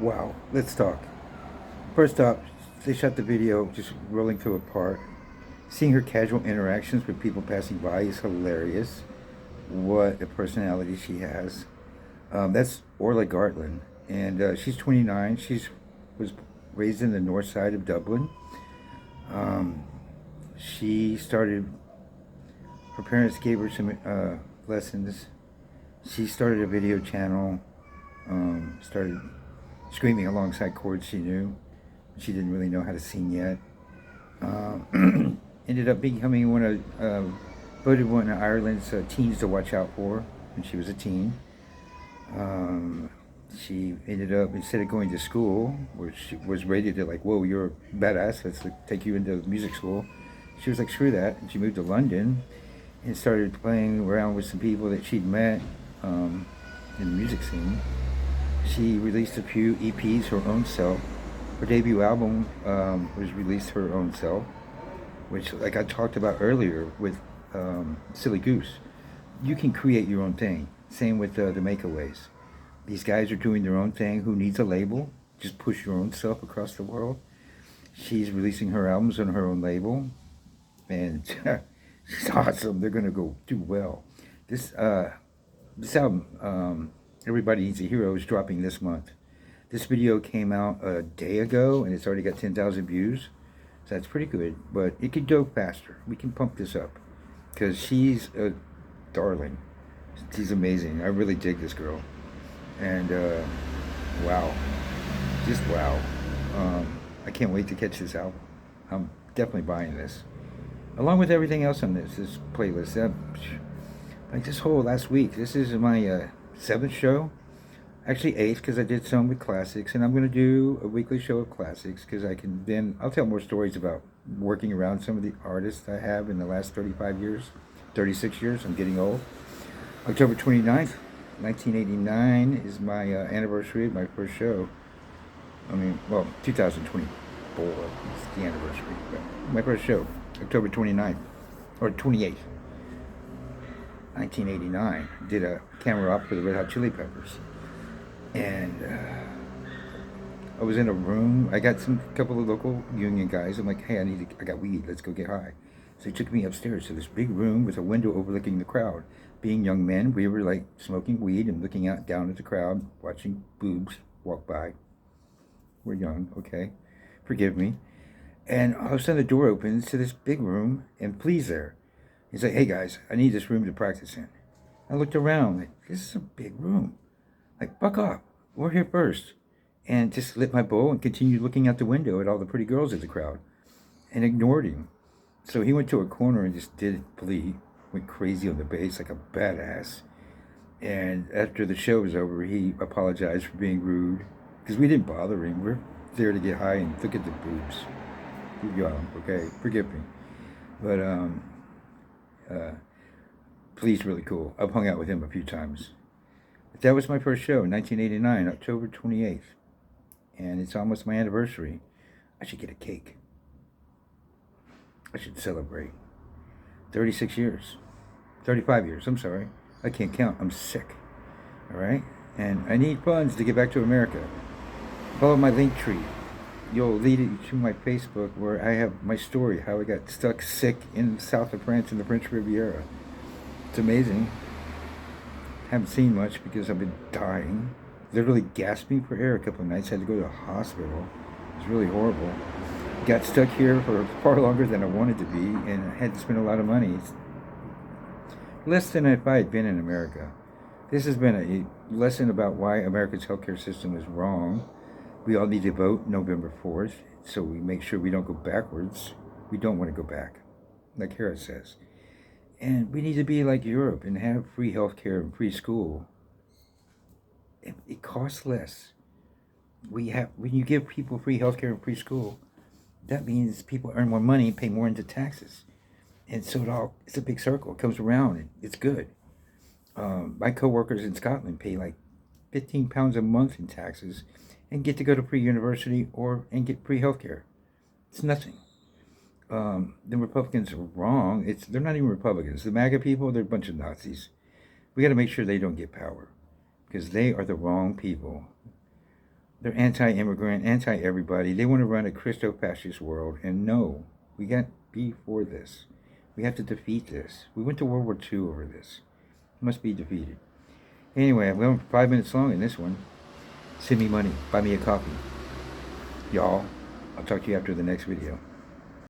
Wow, let's talk. First up, they shot the video just rolling through a park. Seeing her casual interactions with people passing by is hilarious. What a personality she has. That's Orla Gartland, and she's 29. She's was raised in the north side of Dublin. Um, she started. Her parents gave her some lessons. She started a video channel. Started screaming alongside chords she knew. She didn't really know how to sing yet. Ended up becoming voted one of Ireland's teens to watch out for when she was a teen. Um, she ended up, instead of going to school, where she was rated to like, whoa, you're a badass, let's like, take you into music school. She was like, screw that. And she moved to London and started playing around with some people that she'd met in the music scene. She released a few EPs her own self. Her debut album was released her own self, which, like I talked about earlier with Silly Goose, you can create your own thing. Same with the Makeaways. These guys are doing their own thing. Who needs a label? Just push your own stuff across the world. She's releasing her albums on her own label, and she's awesome. They're gonna go do well. This this album, Everybody Needs a Hero, is dropping this month. This video came out a day ago, and it's already got 10,000 views. So that's pretty good, but it could go faster. We can pump this up because she's a darling. She's amazing. I really dig this girl. And wow, just wow. I can't wait to catch this album. I'm definitely buying this, along with everything else on this playlist. Like this whole last week, this is my seventh show. Actually, eighth, because I did some with classics, and I'm going to do a weekly show of classics because I can then I'll tell more stories about working around some of the artists I have in the last 35 years, 36 years. I'm getting old. October 29th, 1989 is my anniversary of my first show. I mean, well, 2024 is the anniversary. But my first show, October 29th, or 28th, 1989. Did a camera op for the Red Hot Chili Peppers. And I was in a room. I got some couple of local union guys. I'm like, hey, I got weed. Let's go get high. So he took me upstairs to this big room with a window overlooking the crowd. Being young men, we were like smoking weed and looking out down at the crowd, watching boobs walk by. We're young, okay? Forgive me. And all of a sudden the door opens to this big room, and Please there. He's like, hey guys, I need this room to practice in. I looked around, like, this is a big room. Like, fuck off. We're here first. And just lit my bowl and continued looking out the window at all the pretty girls in the crowd and ignored him. So he went to a corner and just did Flea, went crazy on the bass like a badass. And after the show was over, he apologized for being rude because we didn't bother him. We're there to get high and look at the boobs. We're young, okay? Forgive me. But uh, Flea's really cool. I've hung out with him a few times. But that was my first show, 1989, October 28th. And it's almost my anniversary. I should get a cake. I should celebrate. 36 years. 35 years, I'm sorry. I can't count. I'm sick. All right? And I need funds to get back to America. Follow my link tree. You'll lead you to my Facebook where I have my story, how I got stuck sick in the south of France in the French Riviera. It's amazing. Haven't seen much because I've been dying. Literally gasping for air a couple of nights. Had to go to the hospital. It was really horrible. Got stuck here for far longer than I wanted to be, and I had to spend a lot of money. It's less than if I had been in America. This has been a lesson about why America's healthcare system is wrong. We all need to vote November 4th, so we make sure we don't go backwards. We don't want to go back, like Harris says. And we need to be like Europe and have free healthcare and free school. It costs less. When you give people free healthcare and free school, that means people earn more money and pay more into taxes. And so it's a big circle. It comes around and it's good. My coworkers in Scotland pay like £15 a month in taxes and get to go to free university and get free healthcare. It's nothing. The Republicans are wrong. They're not even Republicans. The MAGA people, they're a bunch of Nazis. We got to make sure they don't get power because they are the wrong people. They're anti-immigrant, anti-everybody. They want to run a Christo-fascist world. And no, we can't be for this. We have to defeat this. We went to World War II over this. It must be defeated. Anyway, I'm going 5 minutes long in this one. Send me money. Buy me a coffee. Y'all, I'll talk to you after the next video.